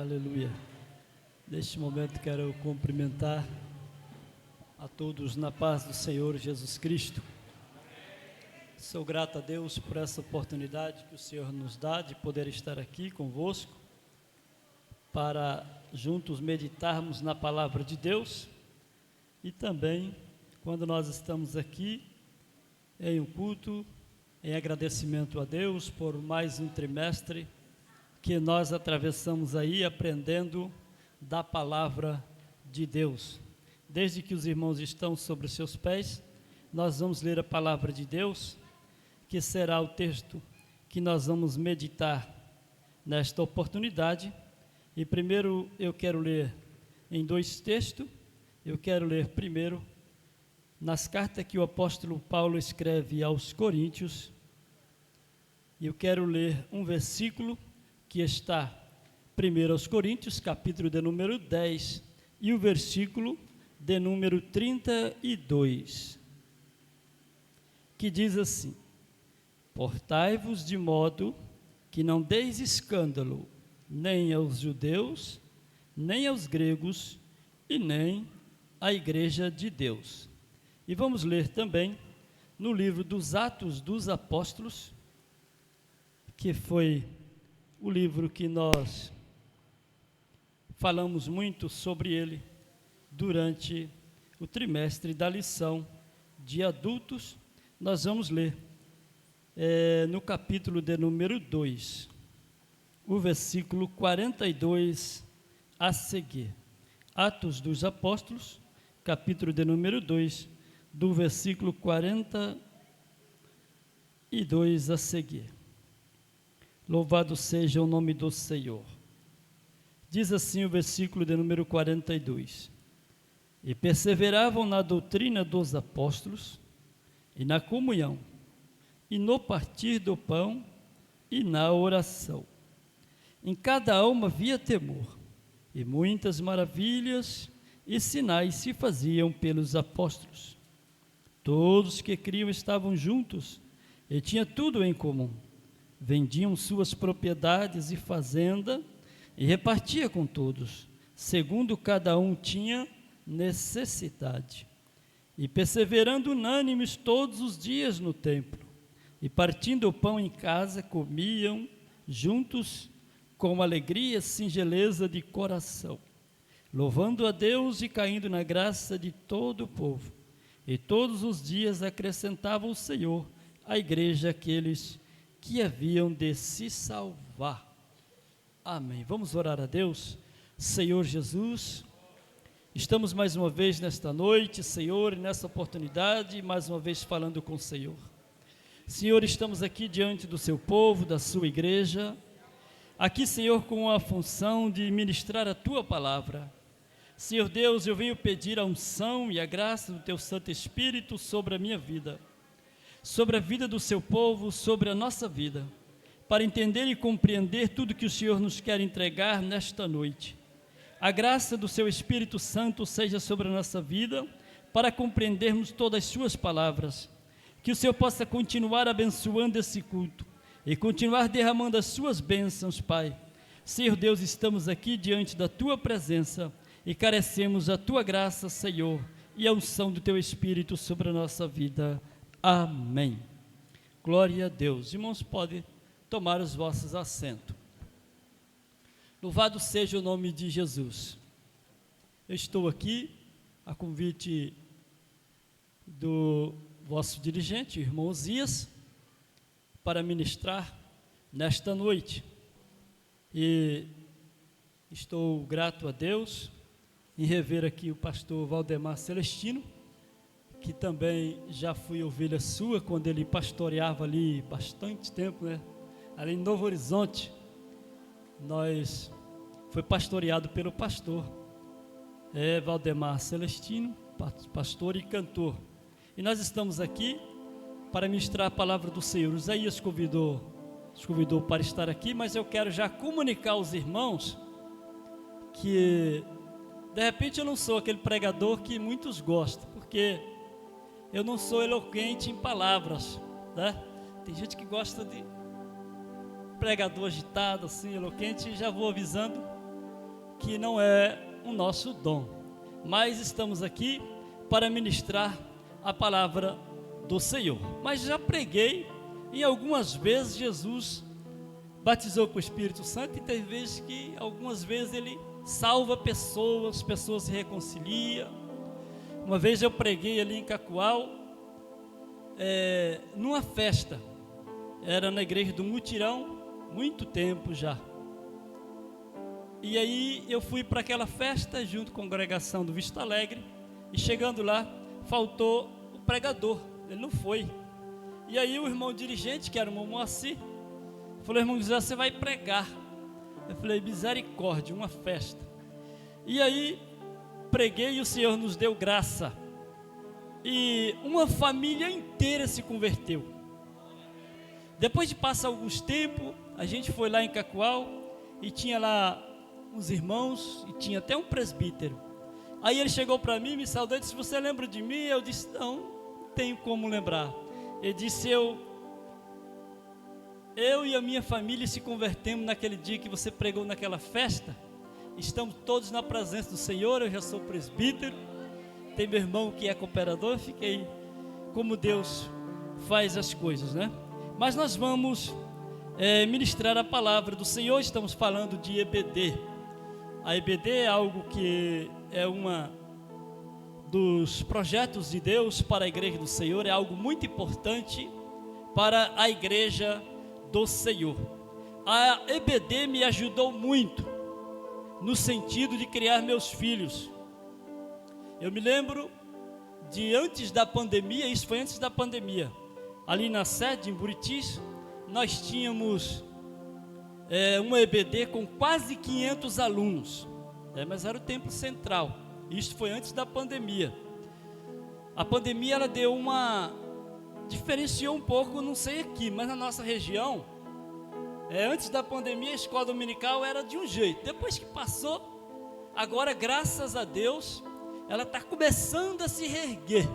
Aleluia. Neste momento quero cumprimentar a todos na paz do Senhor Jesus Cristo. Sou grato a Deus por essa oportunidade que o Senhor nos dá de poder estar aqui convosco para juntos meditarmos na palavra de Deus e também quando nós estamos aqui em um culto, em agradecimento a Deus por mais um trimestre que nós atravessamos aí aprendendo da palavra de Deus. Desde que os irmãos estão sobre os seus pés, nós vamos ler a palavra de Deus, que será o texto que nós vamos meditar nesta oportunidade. E primeiro eu quero ler em dois textos. Eu quero ler primeiro nas cartas que o apóstolo Paulo escreve aos Coríntios. Eu quero ler um versículo que está primeiro aos Coríntios, capítulo de número 10, e o versículo de número 32, que diz assim: portai-vos de modo que não deis escândalo, nem aos judeus, nem aos gregos, e nem à igreja de Deus. E vamos ler também no livro dos Atos dos Apóstolos, que foi o livro que nós falamos muito sobre ele durante o trimestre da lição de adultos. Nós vamos ler no capítulo de número 2, o versículo 42 a seguir. Atos dos Apóstolos, capítulo de número 2, do versículo 42 a seguir. Louvado seja o nome do Senhor. Diz assim o versículo de número 42: e perseveravam na doutrina dos apóstolos, e na comunhão, e no partir do pão, e na oração. Em cada alma havia temor, e muitas maravilhas e sinais se faziam pelos apóstolos. Todos que criam estavam juntos, e tinham tudo em comum. Vendiam suas propriedades e fazenda, e repartia com todos, segundo cada um tinha necessidade. E perseverando unânimes todos os dias no templo, e partindo o pão em casa, comiam juntos com alegria e singeleza de coração, louvando a Deus e caindo na graça de todo o povo. E todos os dias acrescentava o Senhor à igreja aqueles que haviam de se salvar. Amém. Vamos orar a Deus. Senhor Jesus, estamos mais uma vez nesta noite, Senhor, e nessa oportunidade, mais uma vez falando com o Senhor. Senhor, estamos aqui diante do seu povo, da sua igreja, aqui, Senhor, com a função de ministrar a tua palavra. Senhor Deus, eu venho pedir a unção e a graça do teu Santo Espírito sobre a minha vida, sobre a vida do seu povo, sobre a nossa vida, para entender e compreender tudo que o Senhor nos quer entregar nesta noite. A graça do seu Espírito Santo seja sobre a nossa vida, para compreendermos todas as suas palavras, que o Senhor possa continuar abençoando esse culto, e continuar derramando as suas bênçãos, Pai. Senhor Deus, estamos aqui diante da tua presença, e carecemos a tua graça, Senhor, e a unção do teu Espírito sobre a nossa vida. Amém. Glória a Deus. Irmãos, podem tomar os vossos assentos. Louvado seja o nome de Jesus. Eu estou aqui a convite do vosso dirigente, o irmão Osias, para ministrar nesta noite. E estou grato a Deus em rever aqui o pastor Valdemar Celestino, que também já fui ovelha sua quando ele pastoreava ali bastante tempo, né? Ali em Novo Horizonte, foi pastoreado pelo pastor Valdemar Celestino, pastor e cantor. E nós estamos aqui para ministrar a palavra do Senhor. O Isaías nos convidou para estar aqui, mas eu quero já comunicar aos irmãos que, de repente, eu não sou aquele pregador que muitos gostam, porque eu não sou eloquente em palavras, né? Tem gente que gosta de pregador agitado, assim, eloquente, e já vou avisando que não é o nosso dom, mas estamos aqui para ministrar a palavra do Senhor. Mas já preguei e algumas vezes Jesus batizou com o Espírito Santo, e tem vezes que algumas vezes ele salva pessoas, pessoas se reconciliam. Uma vez eu preguei ali em Cacoal, numa festa, era na igreja do Mutirão, muito tempo já. E aí eu fui para aquela festa junto com a congregação do Vista Alegre, e chegando lá, faltou o pregador, ele não foi. E aí o irmão dirigente, que era o irmão Moacir, falou: irmão José, você vai pregar. Eu falei: misericórdia, uma festa. E aí preguei e o Senhor nos deu graça, e uma família inteira se converteu. Depois de passar alguns tempos, a gente foi lá em Cacoal e tinha lá uns irmãos e tinha até um presbítero. Aí ele chegou para mim, me saudou e disse: você lembra de mim? Eu disse: não tenho como lembrar. Ele disse: eu e a minha família se convertemos naquele dia que você pregou naquela festa. Estamos todos na presença do Senhor. Eu já sou presbítero, tem meu irmão que é cooperador. Fiquei como Deus faz as coisas, né? Mas nós vamos ministrar a palavra do Senhor. Estamos falando de EBD. A EBD é algo que é uma dos projetos de Deus para a igreja do Senhor, é algo muito importante para a igreja do Senhor. A EBD me ajudou muito no sentido de criar meus filhos. Eu me lembro de antes da pandemia, isso foi antes da pandemia, ali na sede em Buritis, nós tínhamos uma EBD com quase 500 alunos, mas era o templo central. Isso foi antes da pandemia. A pandemia ela diferenciou um pouco, não sei aqui, mas na nossa região, antes da pandemia a escola dominical era de um jeito. Depois que passou, agora graças a Deus, ela está começando a se reerguer,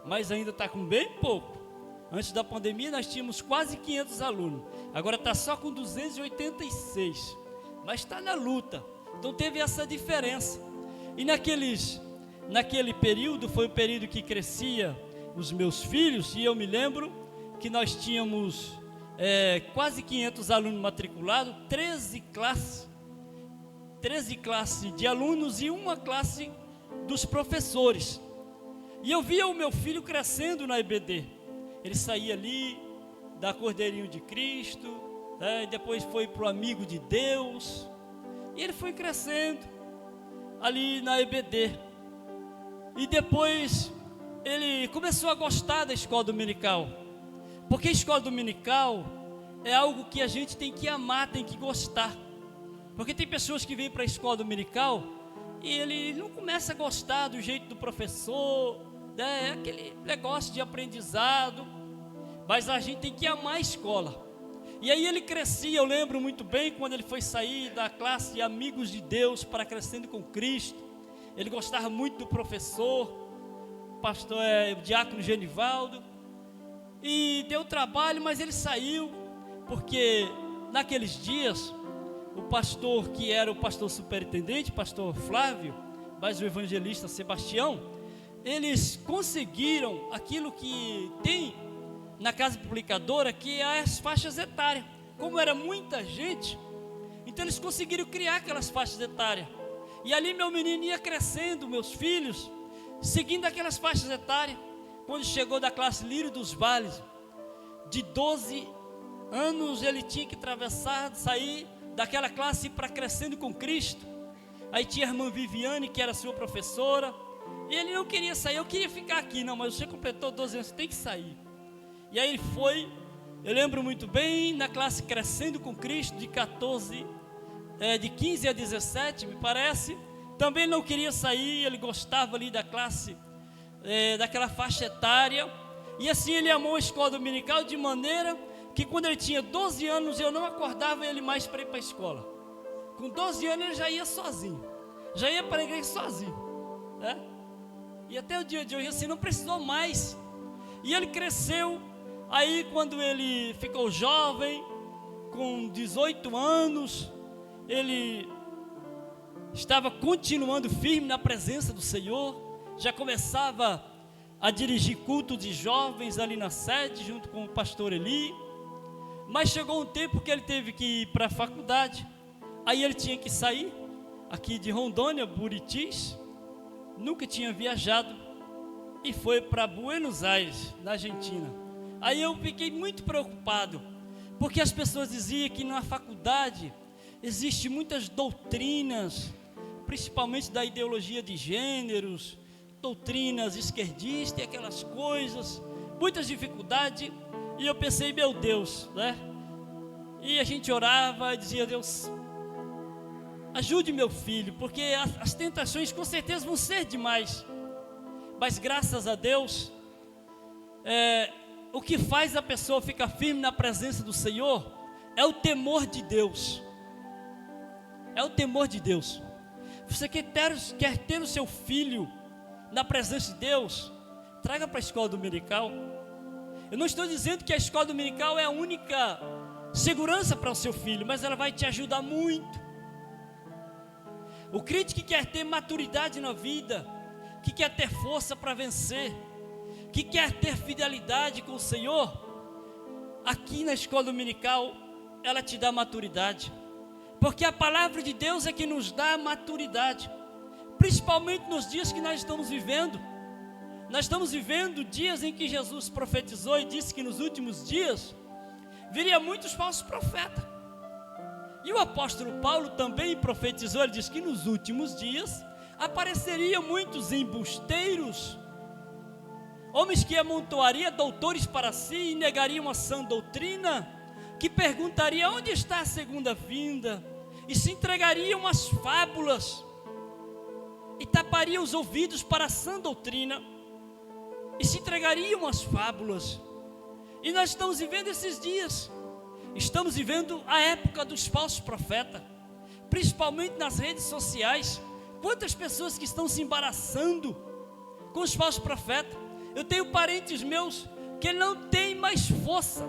mas ainda está com bem pouco. Antes da pandemia nós tínhamos quase 500 alunos, agora está só com 286, mas está na luta. Então teve essa diferença. E naquele período, foi o período que crescia os meus filhos, e eu me lembro que nós tínhamos quase 500 alunos matriculados, 13 classes de alunos e uma classe dos professores. E eu via o meu filho crescendo na EBD. Ele saía ali da Cordeirinho de Cristo, e depois foi para o Amigo de Deus, e ele foi crescendo ali na EBD. E depois ele começou a gostar da escola dominical, porque a escola dominical é algo que a gente tem que amar, tem que gostar. Porque tem pessoas que vêm para a escola dominical e ele não começa a gostar do jeito do professor, aquele negócio de aprendizado, mas a gente tem que amar a escola. E aí ele crescia, eu lembro muito bem quando ele foi sair da classe Amigos de Deus para Crescendo com Cristo. Ele gostava muito do professor, o diácono Genivaldo, e deu trabalho, mas ele saiu, porque naqueles dias, o pastor que era o pastor superintendente, pastor Flávio, mas o evangelista Sebastião, eles conseguiram aquilo que tem na casa publicadora, que é as faixas etárias. Como era muita gente, então eles conseguiram criar aquelas faixas etárias. E ali meu menino ia crescendo, meus filhos, seguindo aquelas faixas etárias. Quando chegou da classe Lírio dos Vales, de 12 anos, ele tinha que atravessar, sair daquela classe para Crescendo com Cristo. Aí tinha a irmã Viviane, que era sua professora, e ele não queria sair. Eu queria ficar aqui, não, mas você completou 12 anos, você tem que sair. E aí ele foi, eu lembro muito bem, na classe Crescendo com Cristo, de 15 a 17, me parece. Também não queria sair, ele gostava ali da classe, daquela faixa etária. E assim ele amou a escola dominical de maneira que quando ele tinha 12 anos, eu não acordava ele mais para ir para a escola. Com 12 anos ele já ia sozinho, já ia para a igreja sozinho, né? E até o dia de hoje assim, não precisou mais. E ele cresceu. Aí quando ele ficou jovem, com 18 anos, ele estava continuando firme na presença do Senhor, já começava a dirigir culto de jovens ali na sede, junto com o pastor Eli, mas chegou um tempo que ele teve que ir para a faculdade, aí ele tinha que sair, aqui de Rondônia, Buritis, nunca tinha viajado, e foi para Buenos Aires, na Argentina. Aí eu fiquei muito preocupado, porque as pessoas diziam que na faculdade existem muitas doutrinas, principalmente da ideologia de gêneros, doutrinas esquerdistas e aquelas coisas, muitas dificuldades, e eu pensei, meu Deus, né? E a gente orava e dizia, Deus, ajude meu filho, porque as tentações com certeza vão ser demais, mas graças a Deus, o que faz a pessoa ficar firme na presença do Senhor, é o temor de Deus, é o temor de Deus. Você quer ter o seu filho na presença de Deus, traga para a escola dominical. Eu não estou dizendo que a escola dominical é a única segurança para o seu filho, mas ela vai te ajudar muito. O crente que quer ter maturidade na vida, que quer ter força para vencer, que quer ter fidelidade com o Senhor, aqui na escola dominical, ela te dá maturidade, porque a palavra de Deus é que nos dá maturidade, principalmente nos dias que nós estamos vivendo. Nós estamos vivendo dias em que Jesus profetizou e disse que nos últimos dias viria muitos falsos profetas. E o apóstolo Paulo também profetizou, ele disse que nos últimos dias apareceriam muitos embusteiros, homens que amontoariam doutores para si e negariam a sã doutrina, que perguntariam onde está a segunda vinda, e se entregariam às fábulas, e tapariam os ouvidos para a sã doutrina, e se entregariam às fábulas. E nós estamos vivendo esses dias, estamos vivendo a época dos falsos profetas, principalmente nas redes sociais. Quantas pessoas que estão se embaraçando com os falsos profetas. Eu tenho parentes meus que não têm mais força,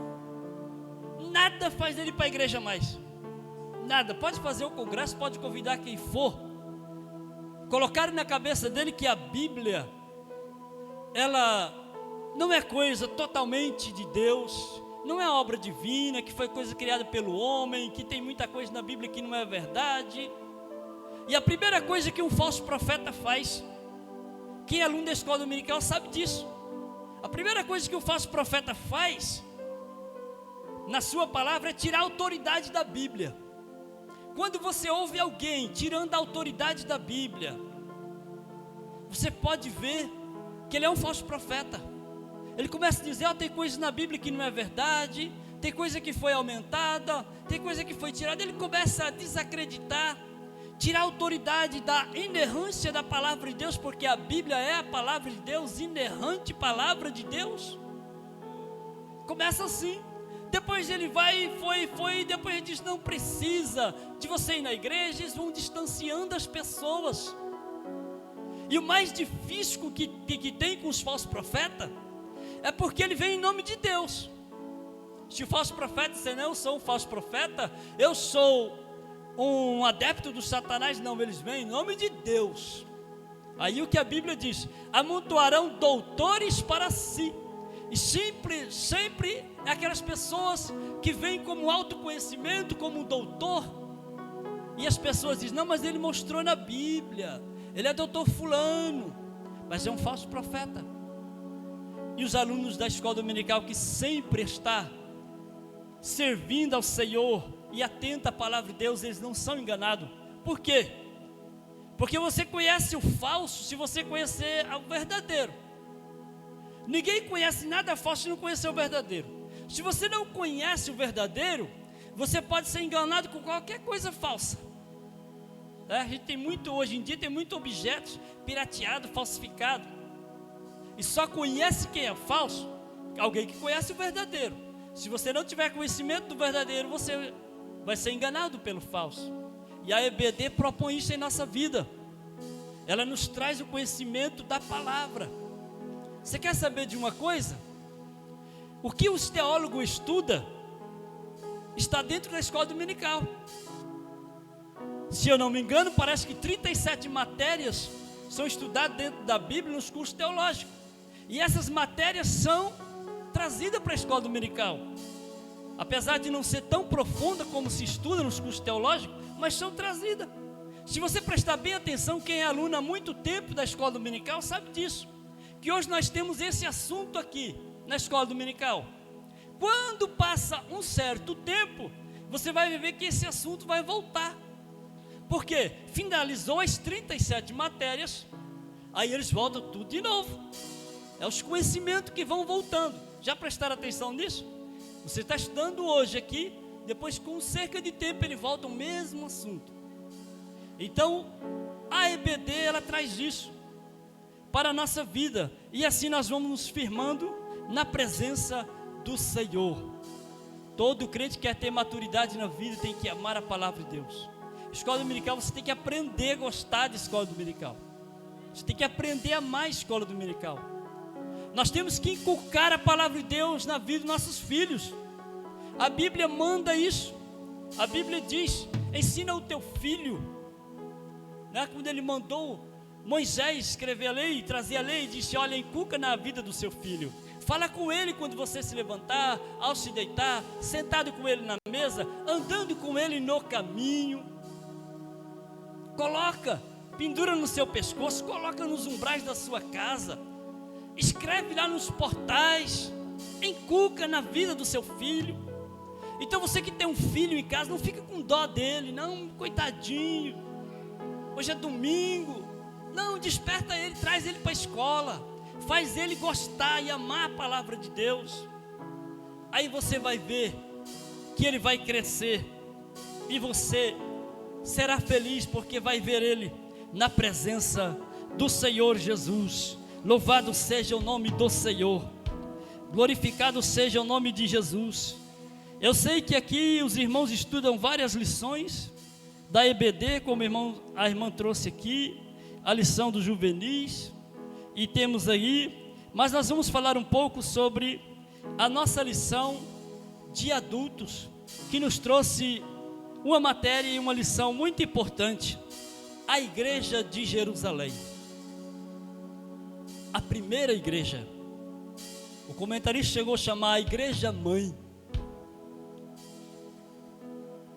nada faz ele para a igreja mais, nada. Pode fazer o congresso, pode convidar quem for, colocaram na cabeça dele que a Bíblia, ela não é coisa totalmente de Deus, não é obra divina, que foi coisa criada pelo homem, que tem muita coisa na Bíblia que não é verdade. E a primeira coisa que um falso profeta faz, quem é aluno da escola dominical sabe disso, a primeira coisa que o falso profeta faz na sua palavra é tirar a autoridade da Bíblia. Quando você ouve alguém tirando a autoridade da Bíblia, você pode ver que ele é um falso profeta. Ele começa a dizer, tem coisa na Bíblia que não é verdade, tem coisa que foi aumentada, tem coisa que foi tirada. Ele começa a desacreditar, tirar a autoridade da inerrância da palavra de Deus, porque a Bíblia é a palavra de Deus, inerrante palavra de Deus. Começa assim. Depois ele vai, foi, depois ele diz, não precisa de você ir na igreja. Eles vão distanciando as pessoas. E o mais difícil que tem com os falsos profetas é porque ele vem em nome de Deus. Se o falso profeta disser, não, eu sou um falso profeta, eu sou um adepto do Satanás, não, eles vêm em nome de Deus. Aí o que a Bíblia diz, amontoarão doutores para si. E sempre aquelas pessoas que vêm como autoconhecimento, como um doutor, e as pessoas dizem, não, mas ele mostrou na Bíblia, ele é doutor fulano, mas é um falso profeta. E os alunos da escola dominical que sempre está servindo ao Senhor e atento à palavra de Deus, eles não são enganados. Por quê? Porque você conhece o falso se você conhecer o verdadeiro. Ninguém conhece nada falso se não conhecer o verdadeiro. Se você não conhece o verdadeiro, você pode ser enganado com qualquer coisa falsa. A gente tem muito, hoje em dia, tem muito objetos pirateado, falsificado. E só conhece quem é falso alguém que conhece o verdadeiro. Se você não tiver conhecimento do verdadeiro, você vai ser enganado pelo falso. E a EBD propõe isso em nossa vida. Ela nos traz o conhecimento da palavra. Você quer saber de uma coisa? O que os teólogos estudam está dentro da escola dominical. Se eu não me engano, parece que 37 matérias são estudadas dentro da Bíblia nos cursos teológicos. E essas matérias são trazidas para a escola dominical. Apesar de não ser tão profunda como se estuda nos cursos teológicos, mas são trazidas. Se você prestar bem atenção, quem é aluno há muito tempo da escola dominical sabe disso. Que hoje nós temos esse assunto aqui na escola dominical. Quando passa um certo tempo, você vai ver que esse assunto vai voltar. Porque finalizou as 37 matérias, aí eles voltam tudo de novo. É os conhecimentos que vão voltando. Já prestaram atenção nisso? Você está estudando hoje aqui, depois com cerca de tempo ele volta ao mesmo assunto. Então, a EBD ela traz isso para a nossa vida. E assim nós vamos nos firmando na presença do Senhor. Todo crente que quer ter maturidade na vida tem que amar a palavra de Deus. Escola dominical, você tem que aprender a gostar de escola dominical. Você tem que aprender a amar a escola dominical. Nós temos que inculcar a palavra de Deus na vida dos nossos filhos. A Bíblia manda isso. A Bíblia diz: ensina o teu filho. Quando ele mandou Moisés escrever a lei, trazer a lei, disse: olha, inculca na vida do seu filho. Fala com ele quando você se levantar, ao se deitar, sentado com ele na mesa, andando com ele no caminho. Coloca, pendura no seu pescoço, coloca nos umbrais da sua casa, escreve lá nos portais, inculca na vida do seu filho. Então você que tem um filho em casa, não fica com dó dele, não, coitadinho, hoje é domingo. Não, desperta ele, traz ele para a escola, faz ele gostar e amar a palavra de Deus. Aí você vai ver que ele vai crescer e você será feliz, porque vai ver ele na presença do Senhor Jesus. Louvado seja o nome do Senhor, glorificado seja o nome de Jesus. Eu sei que aqui os irmãos estudam várias lições da EBD, como a irmã trouxe aqui, a lição dos juvenis, e temos aí, mas nós vamos falar um pouco sobre a nossa lição de adultos, que nos trouxe uma matéria e uma lição muito importante: a igreja de Jerusalém, a primeira igreja. O comentarista chegou a chamar a igreja mãe.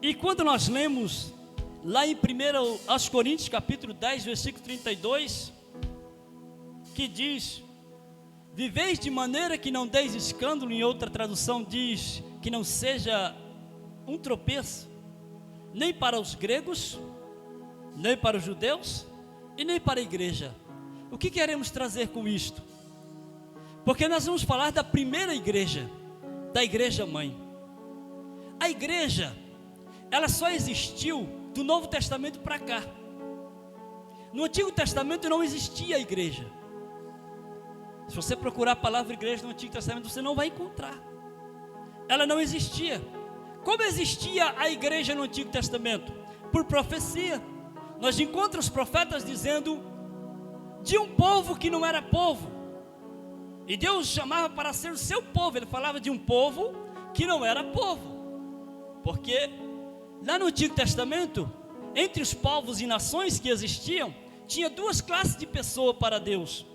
E quando nós lemos lá em 1 aos Coríntios capítulo 10, versículo 32, que diz: viveis de maneira que não deis escândalo. Em outra tradução diz que não seja um tropeço, nem para os gregos, nem para os judeus, e nem para a igreja. O que queremos trazer com isto? Porque nós vamos falar da primeira igreja, da igreja mãe. A igreja, ela só existiu do Novo Testamento para cá. No Antigo Testamento não existia a igreja. Se você procurar a palavra igreja no Antigo Testamento, você não vai encontrar. Ela não existia. Como existia a igreja no Antigo Testamento? Por profecia. Nós encontramos os profetas dizendo de um povo que não era povo, e Deus chamava para ser o seu povo. Ele falava de um povo que não era povo, porque lá no Antigo Testamento, entre os povos e nações que existiam, tinha duas classes de pessoas para Deus.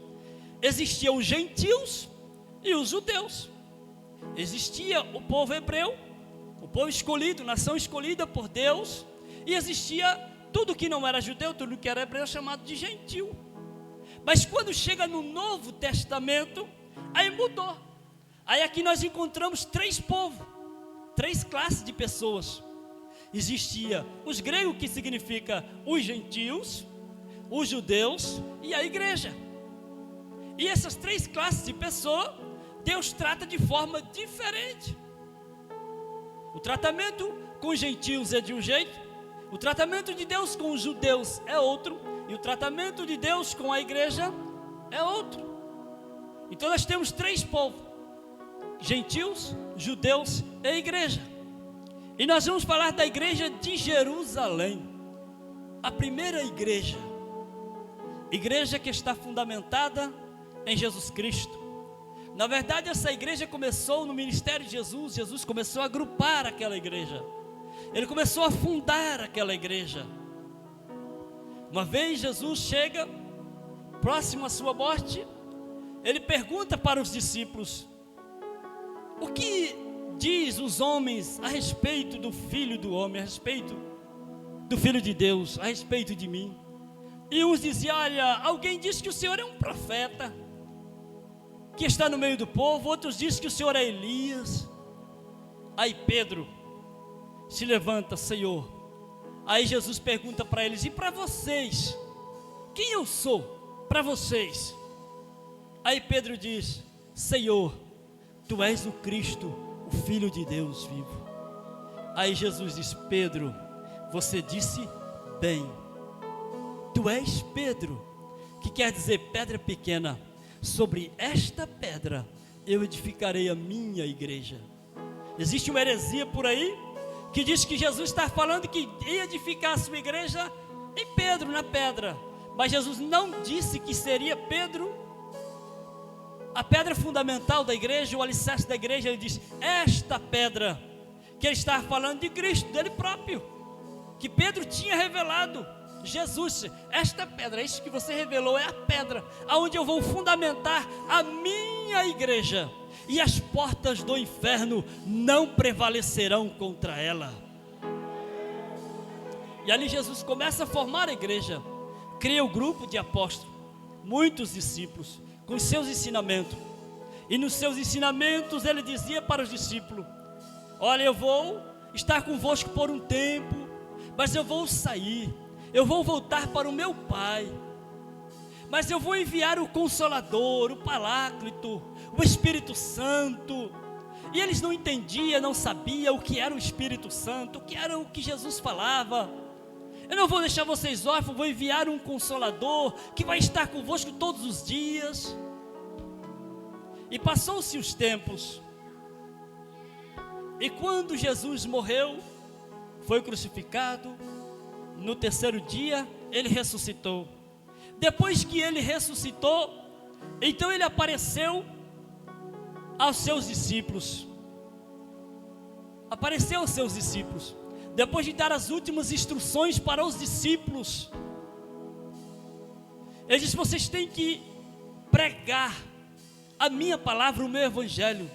Existiam os gentios e os judeus. Existia o povo hebreu, o povo escolhido, nação escolhida por Deus, e existia tudo que não era judeu, tudo que era hebreu, chamado de gentil. Mas quando chega no Novo Testamento, aí mudou. Aí aqui nós encontramos três povos, três classes de pessoas. Existia os gregos, que significa os gentios, os judeus e a igreja. E essas três classes de pessoas, Deus trata de forma diferente. O tratamento com os gentios é de um jeito, o tratamento de Deus com os judeus é outro, e o tratamento de Deus com a igreja é outro. Então nós temos três povos: gentios, judeus e a igreja. E nós vamos falar da igreja de Jerusalém, a primeira igreja, igreja que está fundamentada em Jesus Cristo. Na verdade, essa igreja começou no ministério de Jesus. Jesus começou a agrupar aquela igreja, ele começou a fundar aquela igreja. Uma vez Jesus chega, próximo à sua morte, ele pergunta para os discípulos: o que diz os homens a respeito do Filho do Homem, a respeito do Filho de Deus, a respeito de mim? E uns diziam: olha, alguém diz que o Senhor é um profeta, que está no meio do povo. Outros dizem que o Senhor é Elias. Aí Pedro se levanta: Senhor. Aí Jesus pergunta para eles: e para vocês? Quem eu sou para vocês? Aí Pedro diz: Senhor, Tu és o Cristo, o Filho de Deus vivo. Aí Jesus diz: Pedro, você disse bem. Tu és Pedro, que quer dizer pedra pequena. Sobre esta pedra eu edificarei a minha igreja. Existe uma heresia por aí que diz que Jesus está falando que ia edificar a sua igreja em Pedro, na pedra. Mas Jesus não disse que seria Pedro a pedra fundamental da igreja, o alicerce da igreja. Ele diz: esta pedra, que ele está falando de Cristo, dele próprio, que Pedro tinha revelado. Jesus, esta pedra, isso que você revelou, é a pedra aonde eu vou fundamentar a minha igreja, e as portas do inferno não prevalecerão contra ela. E ali Jesus começa a formar a igreja, cria o grupo de apóstolos, muitos discípulos, com os seus ensinamentos. E nos seus ensinamentos ele dizia para os discípulos: olha, eu vou estar convosco por um tempo, mas eu vou sair, eu vou voltar para o meu Pai, mas eu vou enviar o Consolador, o Paráclito, o Espírito Santo. E eles não entendiam, não sabiam o que era o Espírito Santo, o que era o que Jesus falava. Eu não vou deixar vocês órfãos, vou enviar um Consolador que vai estar convosco todos os dias. E passou-se os tempos, e quando Jesus morreu, foi crucificado, no terceiro dia ele ressuscitou. Depois que ele ressuscitou, então ele apareceu aos seus discípulos. Apareceu aos seus discípulos, depois de dar as últimas instruções para os discípulos. Ele disse: vocês têm que pregar a minha palavra, o meu evangelho,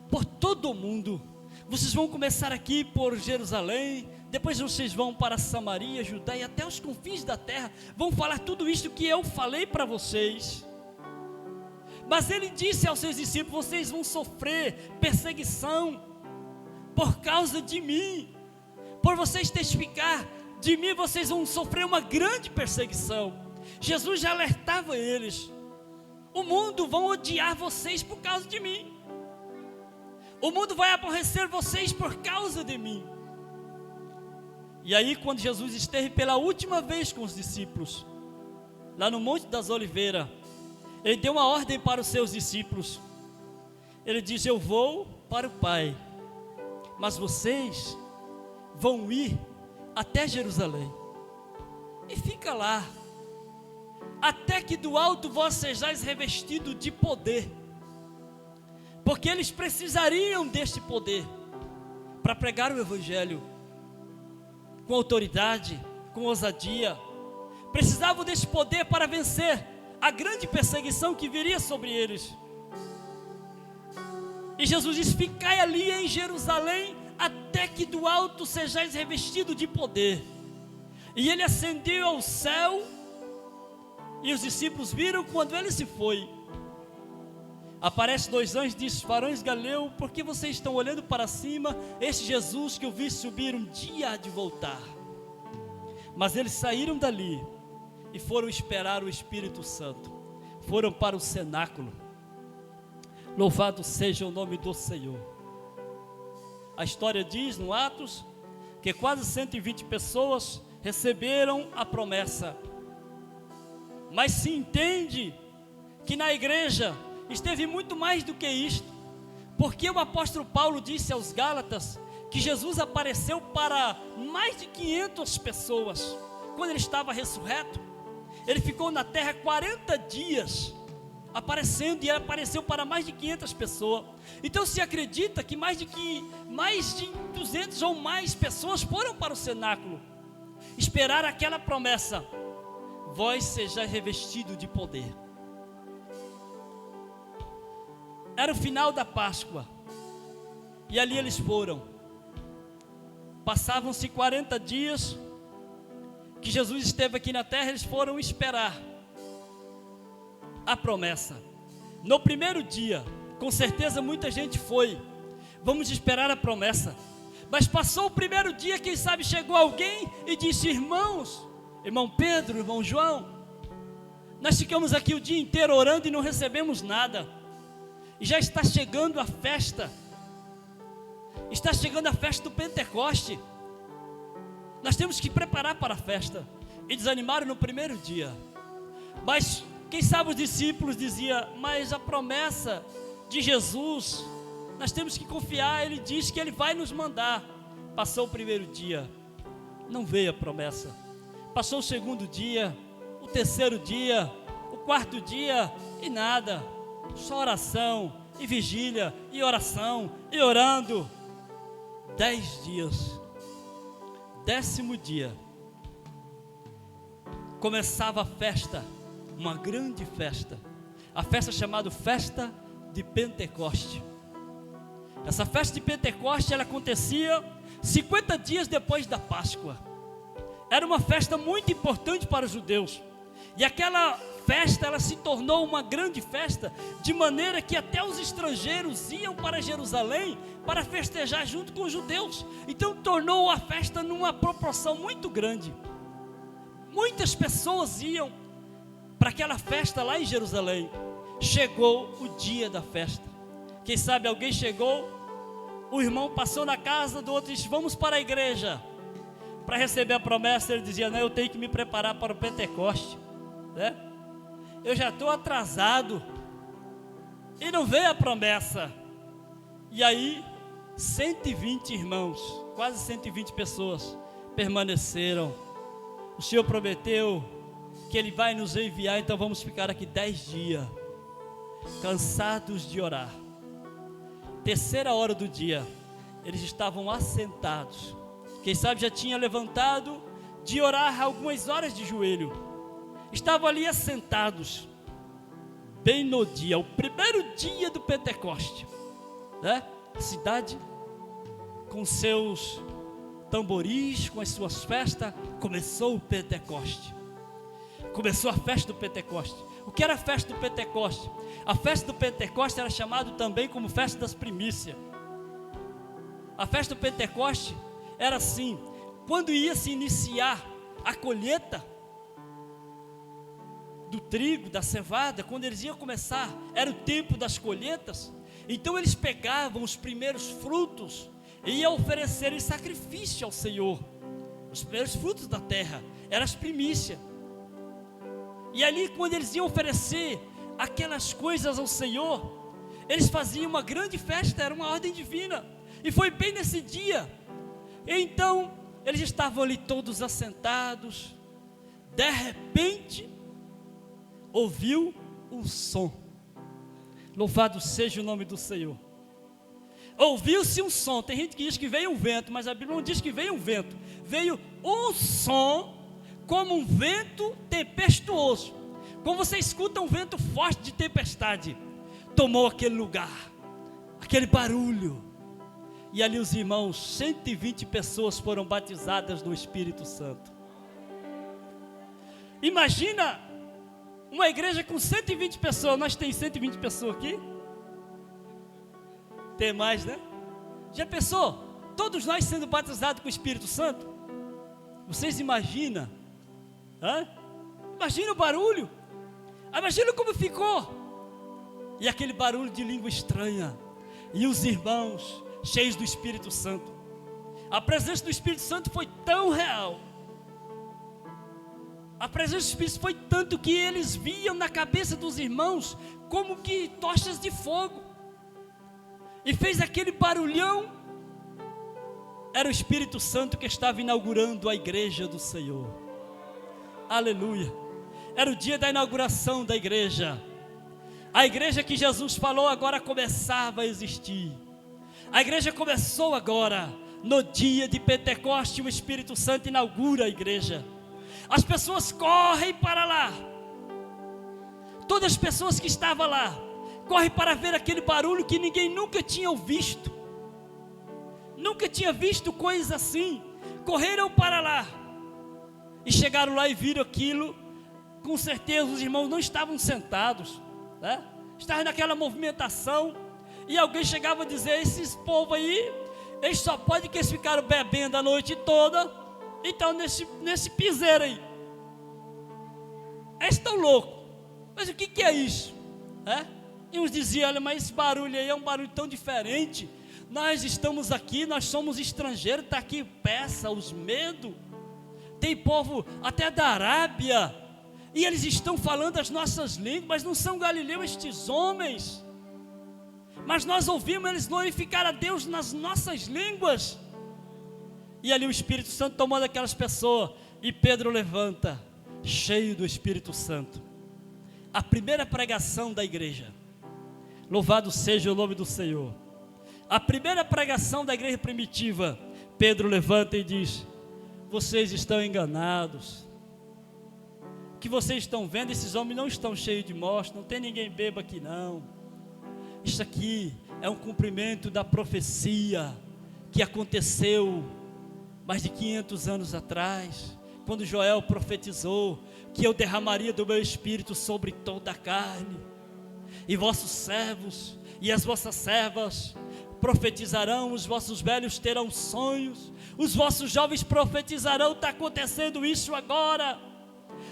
por todo o mundo. Vocês vão começar aqui por Jerusalém, depois vocês vão para Samaria, Judeia, até os confins da terra, vão falar tudo isto que eu falei para vocês. Mas ele disse aos seus discípulos: vocês vão sofrer perseguição por causa de mim. Por vocês testificar de mim, vocês vão sofrer uma grande perseguição. Jesus já alertava eles: o mundo vai odiar vocês por causa de mim. O mundo vai aborrecer vocês por causa de mim. E aí, quando Jesus esteve pela última vez com os discípulos, lá no Monte das Oliveiras, ele deu uma ordem para os seus discípulos. Ele diz: eu vou para o Pai, mas vocês vão ir até Jerusalém, e fica lá, até que do alto vós sejais revestido de poder, porque eles precisariam deste poder para pregar o evangelho com autoridade, com ousadia. Precisavam desse poder para vencer a grande perseguição que viria sobre eles. E Jesus diz: ficai ali em Jerusalém, até que do alto sejais revestido de poder. E ele ascendeu ao céu, e os discípulos viram quando ele se foi. Aparece dois anjos e diz: varões galileus, por que vocês estão olhando para cima? Este Jesus que eu vi subir um dia há de voltar. Mas eles saíram dali e foram esperar o Espírito Santo. Foram para o cenáculo. Louvado seja o nome do Senhor. A história diz no Atos que quase 120 pessoas receberam a promessa. Mas se entende que na igreja esteve muito mais do que isto, porque o apóstolo Paulo disse aos Gálatas que Jesus apareceu para mais de 500 pessoas. Quando ele estava ressurreto, ele ficou na terra 40 dias aparecendo, e ele apareceu para mais de 500 pessoas. Então se acredita que mais de 200 ou mais pessoas foram para o cenáculo esperar aquela promessa. vós sejais revestido de poder. Era o final da Páscoa, e ali eles foram. Passavam-se 40 dias, que Jesus esteve aqui na terra, eles foram esperar a promessa. No primeiro dia, com certeza muita gente foi, vamos esperar a promessa. Mas passou o primeiro dia, quem sabe chegou alguém e disse: irmãos, irmão Pedro, irmão João, nós ficamos aqui o dia inteiro orando e não recebemos nada, e já está chegando a festa, está chegando a festa do Pentecoste, nós temos que preparar para a festa. E desanimaram no primeiro dia. Mas quem sabe os discípulos diziam: mas a promessa de Jesus, nós temos que confiar, Ele diz que Ele vai nos mandar. Passou o primeiro dia, não veio a promessa. Passou o segundo dia, o terceiro dia, o quarto dia, e nada, só oração, e vigília, e oração, e orando. 10 dias, 10º dia, começava a festa, uma grande festa, a festa chamada Festa de Pentecoste. Essa festa de Pentecoste, ela acontecia 50 dias depois da Páscoa. Era uma festa muito importante para os judeus, e aquela festa, ela se tornou uma grande festa, de maneira que até os estrangeiros iam para Jerusalém para festejar junto com os judeus. Então tornou a festa numa proporção muito grande. Muitas pessoas iam para aquela festa lá em Jerusalém. Chegou o dia da festa. Quem sabe alguém chegou, o irmão passou na casa do outro e disse: vamos para a igreja para receber a promessa. Ele dizia: não, eu tenho que me preparar para o Pentecoste, né? Eu já estou atrasado, e não veio a promessa. E aí 120 irmãos, quase 120 pessoas permaneceram. O Senhor prometeu que Ele vai nos enviar, então vamos ficar aqui 10 dias, cansados de orar. Terceira hora do dia, eles estavam assentados. Quem sabe já tinha levantado de orar algumas horas de joelho. Estavam ali assentados, bem no dia, o primeiro dia do Pentecoste, né? A cidade com seus tamboris, com as suas festas, começou o Pentecoste. Começou a festa do Pentecoste. O que era a festa do Pentecoste? A festa do Pentecoste era chamada também como festa das primícias. A festa do Pentecoste era assim: quando ia se iniciar a colheita do trigo, da cevada, quando eles iam começar, era o tempo das colheitas. Então eles pegavam os primeiros frutos e iam oferecer em sacrifício ao Senhor. Os primeiros frutos da terra, eram as primícias. E ali, quando eles iam oferecer aquelas coisas ao Senhor, eles faziam uma grande festa, era uma ordem divina. E foi bem nesse dia. Então eles estavam ali todos assentados. De repente ouviu um som. Louvado seja o nome do Senhor. Ouviu-se um som. Tem gente que diz que veio um vento, mas a Bíblia não diz que veio um vento. Veio um som como um vento tempestuoso. Quando você escuta um vento forte de tempestade, tomou aquele lugar, aquele barulho. E ali os irmãos, 120 pessoas foram batizadas no Espírito Santo. Imagina uma igreja com 120 pessoas. Nós temos 120 pessoas aqui? Tem mais, né? Já pensou? Todos nós sendo batizados com o Espírito Santo? Vocês imaginam? Imagina o barulho. Imagina como ficou. E aquele barulho de língua estranha. E os irmãos cheios do Espírito Santo. A presença do Espírito Santo foi tão real. A presença do Espírito foi tanto que eles viam na cabeça dos irmãos como que tochas de fogo. E fez aquele barulhão. Era o Espírito Santo que estava inaugurando a igreja do Senhor. Aleluia. Era o dia da inauguração da igreja. A igreja que Jesus falou agora começava a existir. A igreja começou agora. No dia de Pentecoste, o Espírito Santo inaugura a igreja. As pessoas correm para lá. Todas as pessoas que estavam lá correm para ver aquele barulho que ninguém nunca tinha visto. Nunca tinha visto coisa assim. Correram para lá. E chegaram lá e viram aquilo. Com certeza os irmãos não estavam sentados, né? Estavam naquela movimentação. E alguém chegava a dizer: esses povos aí, eles só podem que eles ficaram bebendo a noite toda. Então nesse piseiro aí, eles estão loucos. Mas o que é isso? E uns diziam: olha, mas esse barulho aí é um barulho tão diferente. Nós estamos aqui, nós somos estrangeiros. Está aqui peça, os medos. Tem povo até da Arábia, e eles estão falando as nossas línguas, mas não são galileus estes homens. Mas nós ouvimos eles glorificar a Deus nas nossas línguas. E ali o Espírito Santo tomando aquelas pessoas, e Pedro levanta, cheio do Espírito Santo. A primeira pregação da igreja. Louvado seja o nome do Senhor. A primeira pregação da igreja primitiva. Pedro levanta e diz: vocês estão enganados. O que vocês estão vendo, esses homens não estão cheios de morte, não tem ninguém bebo aqui não. Isso aqui é um cumprimento da profecia que aconteceu mais de 500 anos atrás, quando Joel profetizou que eu derramaria do meu espírito sobre toda a carne, e vossos servos e as vossas servas profetizarão, os vossos velhos terão sonhos, os vossos jovens profetizarão. Está acontecendo isso agora.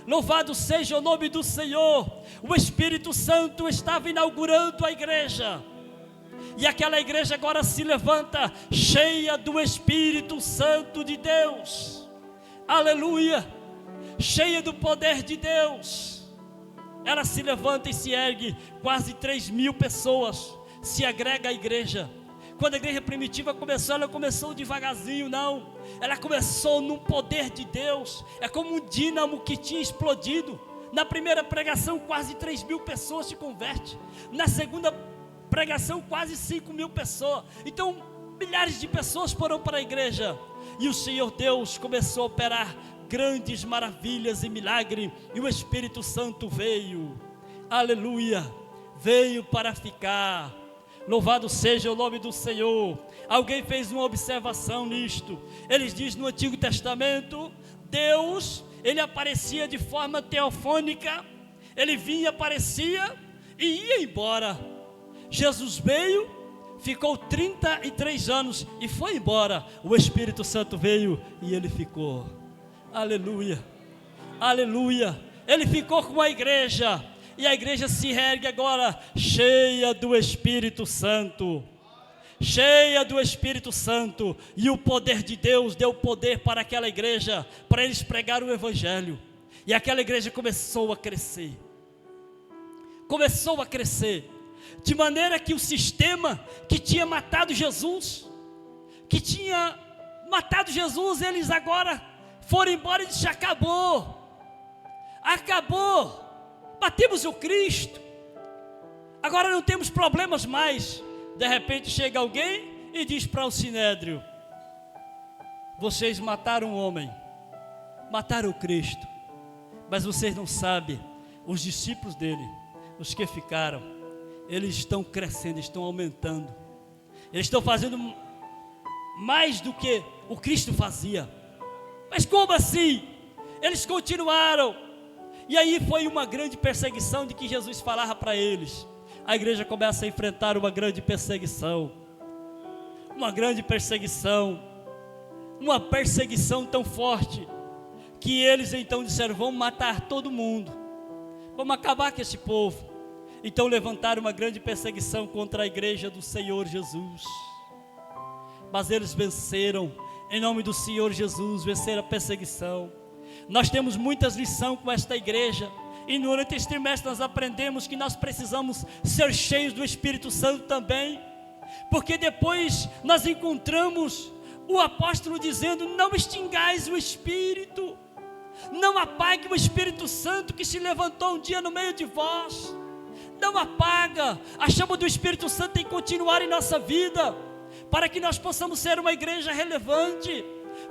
Louvado seja o nome do Senhor. O Espírito Santo estava inaugurando a igreja, e aquela igreja agora se levanta cheia do Espírito Santo de Deus. Aleluia! Cheia do poder de Deus. Ela se levanta e se ergue. Quase 3.000 pessoas se agrega à igreja. Quando a igreja primitiva começou, ela começou devagarzinho, não. Ela começou no poder de Deus. É como um dínamo que tinha explodido. Na primeira pregação, quase 3.000 pessoas se convertem. Na segunda pregação, quase 5.000 pessoas. Então, milhares de pessoas foram para a igreja. E o Senhor Deus começou a operar grandes maravilhas e milagres. E o Espírito Santo veio. Aleluia. Veio para ficar. Louvado seja o nome do Senhor. Alguém fez uma observação nisto. Eles dizem no Antigo Testamento, Deus, ele aparecia de forma teofônica. Ele vinha, aparecia e ia embora. Jesus veio, ficou 33 anos e foi embora. O Espírito Santo veio e ele ficou. Aleluia, aleluia. Ele ficou com a igreja. E a igreja se ergue agora cheia do Espírito Santo. Cheia do Espírito Santo. E o poder de Deus deu poder para aquela igreja, para eles pregarem o Evangelho. E aquela igreja começou a crescer. Começou a crescer. De maneira que o sistema que tinha matado Jesus, eles agora foram embora e disseram: acabou. Acabou. Batemos o Cristo, agora não temos problemas mais. De repente chega alguém e diz para o Sinédrio: vocês mataram um homem, mataram o Cristo, mas vocês não sabem, os discípulos dele, os que ficaram, eles estão crescendo, estão aumentando, eles estão fazendo mais do que o Cristo fazia. Mas como assim? Eles continuaram. E aí foi uma grande perseguição de que Jesus falava para eles. A igreja começa a enfrentar uma grande perseguição. Uma grande perseguição. Uma perseguição tão forte que eles então disseram: vamos matar todo mundo. Vamos acabar com esse povo. Então levantaram uma grande perseguição contra a igreja do Senhor Jesus. Mas eles venceram. Em nome do Senhor Jesus, venceram a perseguição. Nós temos muitas lições com esta igreja, e durante este trimestre nós aprendemos que nós precisamos ser cheios do Espírito Santo também, porque depois nós encontramos o apóstolo dizendo: não extingais o Espírito, não apague o Espírito Santo que se levantou um dia no meio de vós. Não apaga, a chama do Espírito Santo tem que continuar em nossa vida, para que nós possamos ser uma igreja relevante.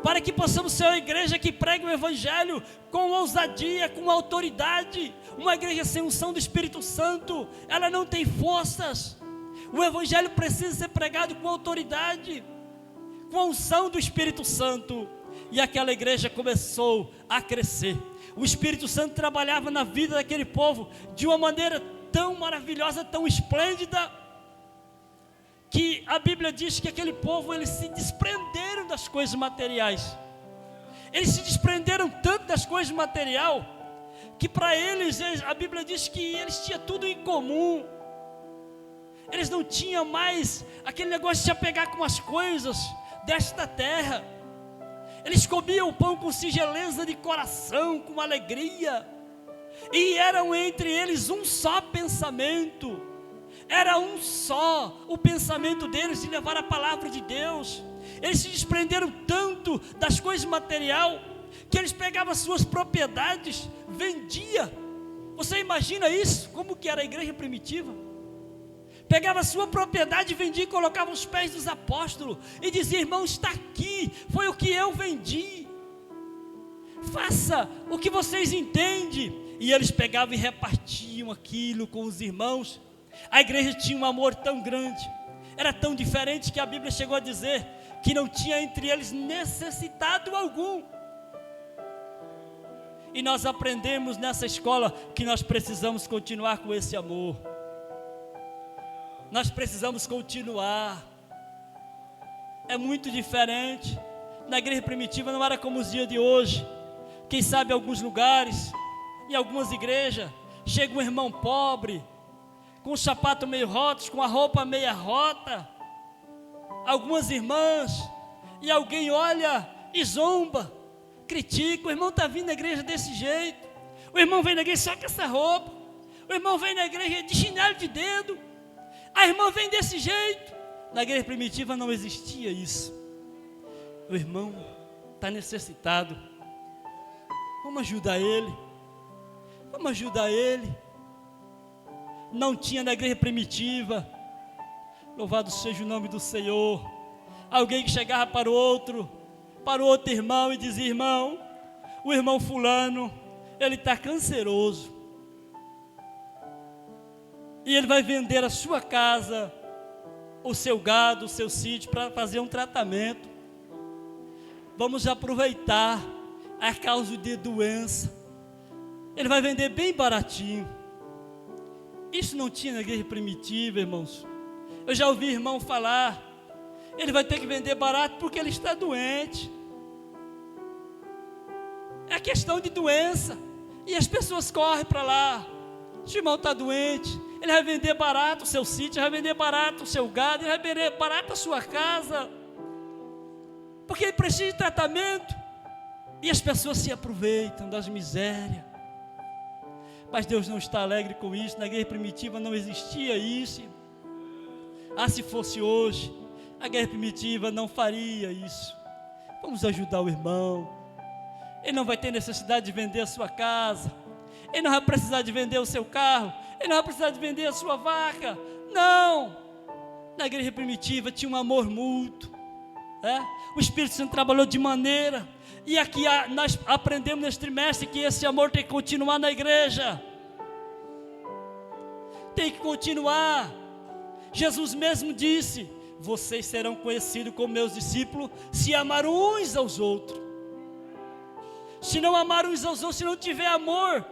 para que possamos ser uma igreja que prega o Evangelho com ousadia, com autoridade. Uma igreja sem unção do Espírito Santo, ela não tem forças. O Evangelho precisa ser pregado com autoridade, com a unção do Espírito Santo. E aquela igreja começou a crescer. O Espírito Santo trabalhava na vida daquele povo de uma maneira tão maravilhosa, tão esplêndida, que a Bíblia diz que aquele povo, eles se desprenderam das coisas materiais. Eles se desprenderam tanto das coisas materiais, que para eles, a Bíblia diz que eles tinham tudo em comum. Eles não tinham mais aquele negócio de se apegar com as coisas desta terra. Eles comiam o pão com singeleza de coração, com alegria, e eram entre eles um só pensamento. Era um só o pensamento deles de levar a palavra de Deus. Eles se desprenderam tanto das coisas materiais, que eles pegavam as suas propriedades, vendia. Você imagina isso? Como que era a igreja primitiva? Pegava a sua propriedade, vendia e colocava aos pés dos apóstolos, e dizia: irmão, está aqui, foi o que eu vendi, faça o que vocês entendem. E eles pegavam e repartiam aquilo com os irmãos. A igreja tinha um amor tão grande, era tão diferente, que a Bíblia chegou a dizer que não tinha entre eles necessitado algum. E nós aprendemos nessa escola que nós precisamos continuar com esse amor. Nós precisamos continuar. É muito diferente. Na igreja primitiva não era como os dias de hoje. Quem sabe em alguns lugares, em algumas igrejas, chega um irmão pobre, com o sapato meio rotos, com a roupa meia rota, algumas irmãs, e alguém olha e zomba, critica: o irmão está vindo na igreja desse jeito, o irmão vem na igreja só com essa roupa, o irmão vem na igreja de chinelo de dedo, a irmã vem desse jeito. Na igreja primitiva não existia isso. O irmão está necessitado, vamos ajudar ele, vamos ajudar ele. Não tinha na igreja primitiva, louvado seja o nome do Senhor, alguém que chegava para o outro irmão e dizia: irmão, o irmão fulano, ele está canceroso, e ele vai vender a sua casa, o seu gado, o seu sítio, para fazer um tratamento. Vamos aproveitar a causa de doença, ele vai vender bem baratinho. Isso não tinha na igreja primitiva, irmãos. Eu já ouvi irmão falar: ele vai ter que vender barato porque ele está doente. É questão de doença, e as pessoas correm para lá. Esse irmão está doente, ele vai vender barato o seu sítio, vai vender barato o seu gado, ele vai vender barato a sua casa, porque ele precisa de tratamento. E as pessoas se aproveitam das misérias. Mas Deus não está alegre com isso. Na igreja primitiva não existia isso. Se fosse hoje, a igreja primitiva não faria isso. Vamos ajudar o irmão. Ele não vai ter necessidade de vender a sua casa, ele não vai precisar de vender o seu carro, ele não vai precisar de vender a sua vaca. Não. Na igreja primitiva tinha um amor mútuo. O Espírito Santo trabalhou de maneira, e aqui nós aprendemos neste trimestre que esse amor tem que continuar na igreja, tem que continuar. Jesus mesmo disse: vocês serão conhecidos como meus discípulos se amarem uns aos outros. Se não amar uns aos outros, se não tiver amor,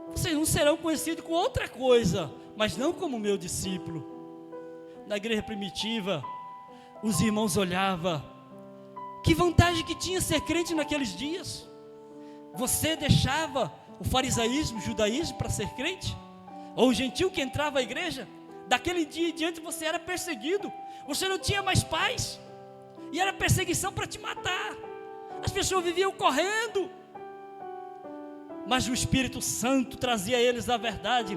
vocês não serão conhecidos com outra coisa, mas não como meu discípulo. Na igreja primitiva, os irmãos olhavam: que vantagem que tinha ser crente naqueles dias. Você deixava o farisaísmo, o judaísmo para ser crente? Ou o gentil que entrava à igreja? Daquele dia em diante você era perseguido, você não tinha mais paz, e era perseguição para te matar. As pessoas viviam correndo, mas o Espírito Santo trazia a eles a verdade,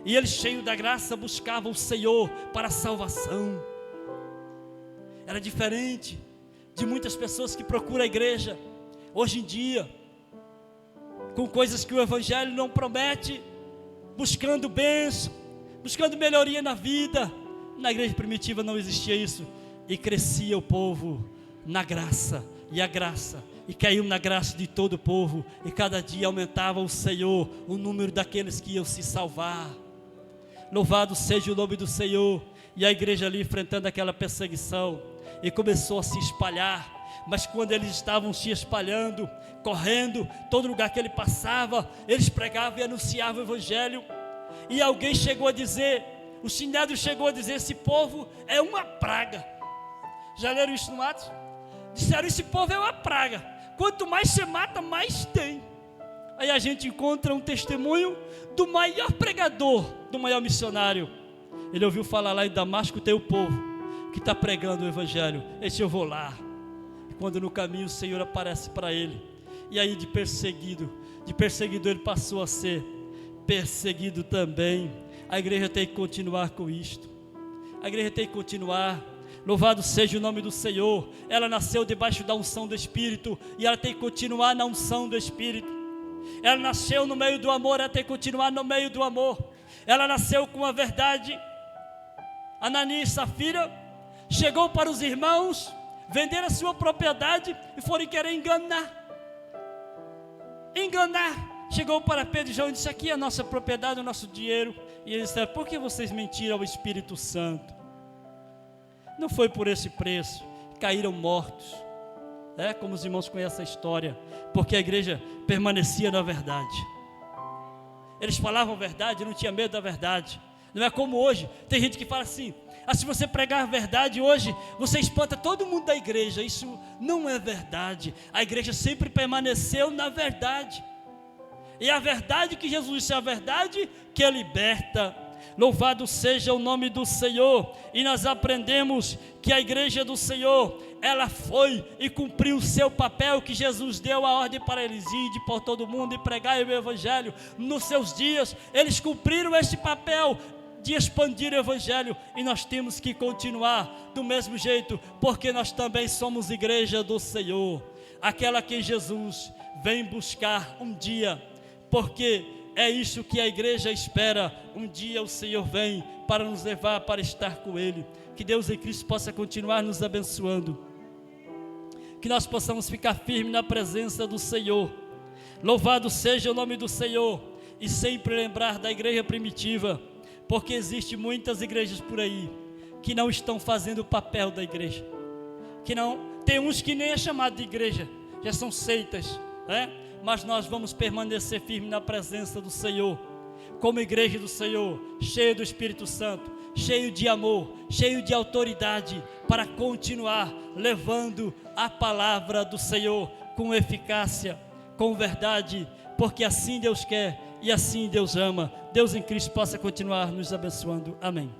e eles, cheios da graça, buscavam o Senhor para a salvação. Era diferente de muitas pessoas que procuram a igreja hoje em dia, com coisas que o Evangelho não promete, buscando bênção, buscando melhoria na vida. Na igreja primitiva não existia isso, e crescia o povo na graça, e a graça, e caiu na graça de todo o povo, e cada dia aumentava o Senhor, o número daqueles que iam se salvar. Louvado seja o nome do Senhor. E a igreja ali enfrentando aquela perseguição, e começou a se espalhar. Mas quando eles estavam se espalhando, correndo, todo lugar que ele passava, eles pregavam e anunciavam o evangelho. E alguém chegou a dizer, o Sinédrio chegou a dizer: esse povo é uma praga. Já leram isso no Atos? Disseram: esse povo é uma praga, quanto mais você mata, mais tem. Aí a gente encontra um testemunho do maior pregador, do maior missionário. Ele ouviu falar lá em Damasco tem o povo que está pregando o evangelho. Esse eu vou lá. E quando no caminho o Senhor aparece para ele, e aí de perseguido ele passou a ser perseguido também. A igreja tem que continuar com isto. A igreja tem que continuar. Louvado seja o nome do Senhor. Ela nasceu debaixo da unção do Espírito, e ela tem que continuar na unção do Espírito. Ela nasceu no meio do amor, ela tem que continuar no meio do amor. Ela nasceu com a verdade. Ananias e Safira chegou para os irmãos, venderam a sua propriedade e foram querer enganar. Chegou para Pedro e João e disse: aqui é a nossa propriedade, o nosso dinheiro. E eles disseram: por que vocês mentiram ao Espírito Santo? Não foi por esse preço, caíram mortos. Como os irmãos conhecem a história, porque a igreja permanecia na verdade. Eles falavam a verdade, não tinha medo da verdade. Não é como hoje, tem gente que fala assim: se você pregar a verdade hoje, você espanta todo mundo da igreja. Isso não é verdade. A igreja sempre permaneceu na verdade. E a verdade que Jesus disse é a verdade que liberta. Louvado seja o nome do Senhor. E nós aprendemos que a igreja do Senhor, ela foi e cumpriu o seu papel que Jesus deu a ordem para eles ir por todo mundo e pregar o evangelho. Nos seus dias, eles cumpriram esse papel de expandir o evangelho, e nós temos que continuar do mesmo jeito, porque nós também somos igreja do Senhor, aquela que Jesus vem buscar um dia, porque é isso que a igreja espera. Um dia o Senhor vem para nos levar para estar com Ele. Que Deus em Cristo possa continuar nos abençoando, que nós possamos ficar firmes na presença do Senhor. Louvado seja o nome do Senhor. E sempre lembrar da igreja primitiva, porque existem muitas igrejas por aí que não estão fazendo o papel da igreja, que não, tem uns que nem é chamado de igreja, já são seitas, mas nós vamos permanecer firmes na presença do Senhor, como igreja do Senhor, cheio do Espírito Santo, cheio de amor, cheio de autoridade, para continuar levando a palavra do Senhor com eficácia, com verdade, porque assim Deus quer e assim Deus ama. Deus em Cristo possa continuar nos abençoando. Amém.